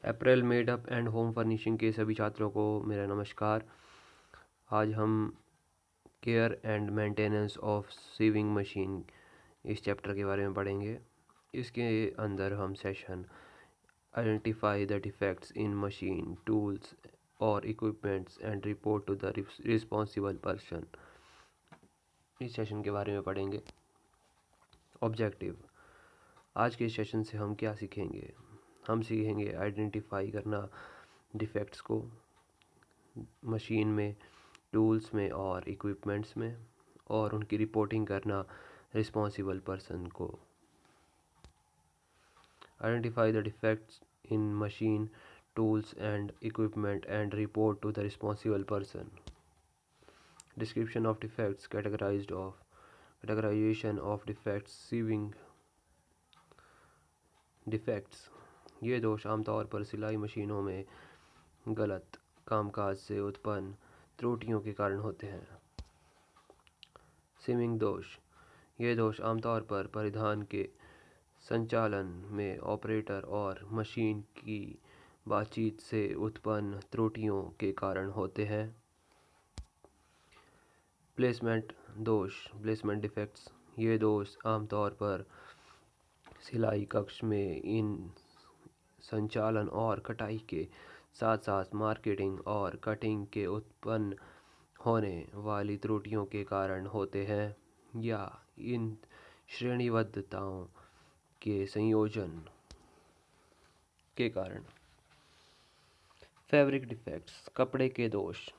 April made up and home furnishing के सभी छात्रों को मेरा नमस्कार। आज हम care and maintenance of sewing machine इस चैप्टर के बारे में पढ़ेंगे। इसके अंदर हम session identify the defects in machine tools और equipments and report to the responsible person इस सेशन के बारे में पढ़ेंगे। ऑब्जेक्टिव, आज के सेशन से हम क्या सीखेंगे? हम सीखेंगे आइडेंटिफाई करना डिफेक्ट्स को मशीन में, टूल्स में और इक्विपमेंट्स में, और उनकी रिपोर्टिंग करना रिस्पॉन्सिबल पर्सन को। Identify the defects in machine tools and equipment and report to the responsible person. Description of defects, categorization of defects, sewing defects. ये दोष आमतौर पर सिलाई मशीनों में गलत कामकाज से उत्पन्न त्रुटियों के कारण होते हैं। सीविंग दोष, ये दोष आमतौर पर परिधान के संचालन में ऑपरेटर और मशीन की बातचीत से उत्पन्न त्रुटियों के कारण होते हैं। प्लेसमेंट दोष, प्लेसमेंट डिफेक्ट्स, ये दोष आमतौर पर सिलाई कक्ष में इन संचालन और कटाई के साथ साथ मार्केटिंग और कटिंग के उत्पन्न होने वाली त्रुटियों के कारण होते हैं, या इन श्रेणीबद्धताओं के संयोजन के कारण। फैब्रिक डिफेक्ट्स, कपड़े के दोष,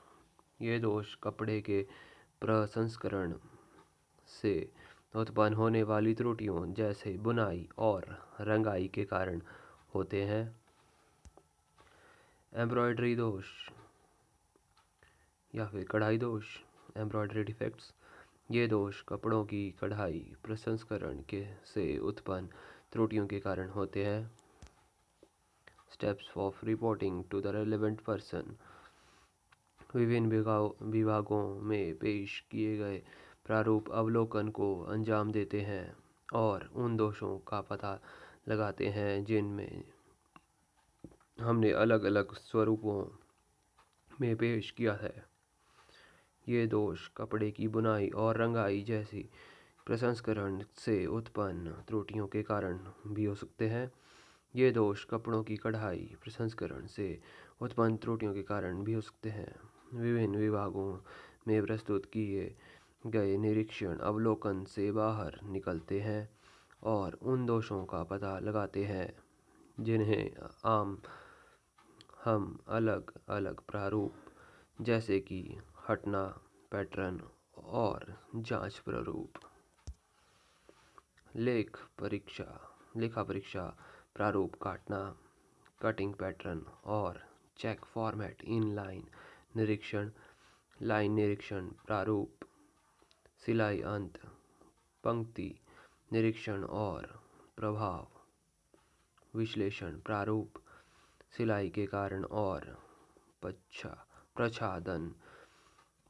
ये दोष कपड़े के प्रसंस्करण से उत्पन्न होने वाली त्रुटियों जैसे बुनाई और रंगाई के कारण होते हैं। एम्ब्रॉयडरी दोष या फिर कढ़ाई दोष, एम्ब्रॉयडरी डिफेक्ट्स, ये दोष कपड़ों की कढ़ाई प्रसंस्करण के से उत्पन्न त्रुटियों के कारण होते हैं। Steps of reporting to the relevant person, विभिन्न विभागों में पेश किए गए प्रारूप अवलोकन को अंजाम देते हैं और उन दोषों का पता लगाते हैं जिनमें हमने अलग अलग स्वरूपों में पेश किया है। ये दोष कपड़े की बुनाई और रंगाई जैसी प्रसंस्करण से उत्पन्न त्रुटियों के कारण भी हो सकते हैं। ये दोष कपड़ों की कढ़ाई प्रसंस्करण से उत्पन्न त्रुटियों के कारण भी हो सकते हैं। विभिन्न विभागों में प्रस्तुत किए गए निरीक्षण अवलोकन से बाहर निकलते हैं और उन दोषों का पता लगाते हैं जिन्हें हम अलग अलग प्रारूप जैसे कि हटना पैटर्न और जांच प्रारूप, लेखा परीक्षा प्रारूप काटना, कटिंग पैटर्न और चेक फॉर्मेट, इन लाइन निरीक्षण, लाइन निरीक्षण प्रारूप, सिलाई अंत पंक्ति निरीक्षण और प्रभाव विश्लेषण प्रारूप, सिलाई के कारण और प्रच्छादन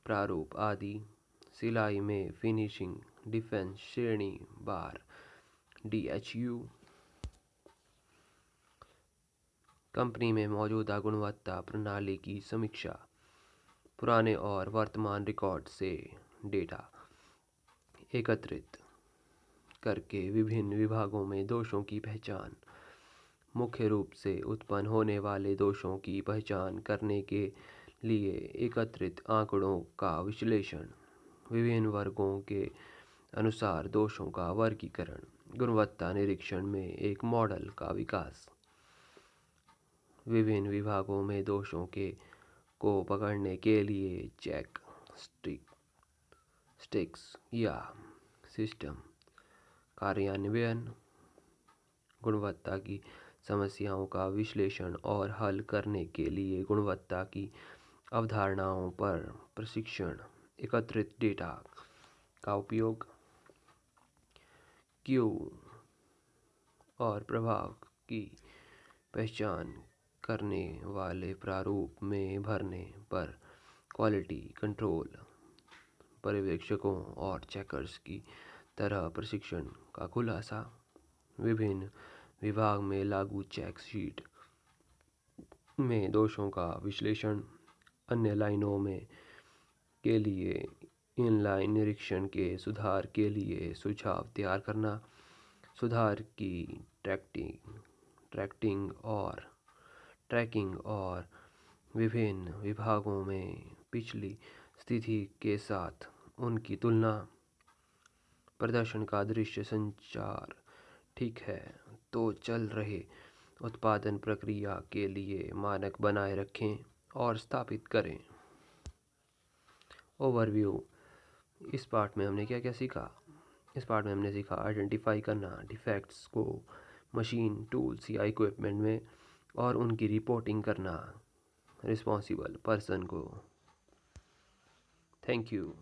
प्रारूप आदि, सिलाई में फिनिशिंग डिफेंस श्रेणी बार DHU, कंपनी में मौजूदा गुणवत्ता प्रणाली की समीक्षा, पुराने और वर्तमान रिकॉर्ड से डेटा एकत्रित करके विभिन्न विभागों में दोषों की पहचान, मुख्य रूप से उत्पन्न होने वाले दोषों की पहचान करने के लिए एकत्रित आंकड़ों का विश्लेषण, विभिन्न वर्गों के अनुसार दोषों का वर्गीकरण, गुणवत्ता निरीक्षण में एक मॉडल का विकास, विभिन्न विभागों में दोषों को पकड़ने के लिए चेक स्टिक्स या सिस्टम कार्यान्वयन, गुणवत्ता की समस्याओं का विश्लेषण और हल करने के लिए गुणवत्ता की अवधारणाओं पर प्रशिक्षण, एकत्रित डेटा का उपयोग, क्यू और प्रभाव की पहचान करने वाले प्रारूप में भरने पर क्वालिटी कंट्रोल पर्यवेक्षकों और चेकर्स की तरह प्रशिक्षण का खुलासा, विभिन्न विभाग में लागू चेक शीट में दोषों का विश्लेषण, अन्य लाइनों में के लिए इनलाइन निरीक्षण के सुधार के लिए सुझाव तैयार करना, सुधार की ट्रैकिंग और विभिन्न विभागों में पिछली स्थिति के साथ उनकी तुलना, प्रदर्शन का दृश्य संचार ठीक है तो चल रहे उत्पादन प्रक्रिया के लिए मानक बनाए रखें और स्थापित करें। ओवरव्यू। इस पार्ट में हमने क्या क्या सीखा? इस पार्ट में हमने सीखा आइडेंटिफाई करना डिफेक्ट्स को मशीन, टूल्स या इक्विपमेंट में और उनकी रिपोर्टिंग करना रिस्पॉन्सिबल पर्सन को। Thank you.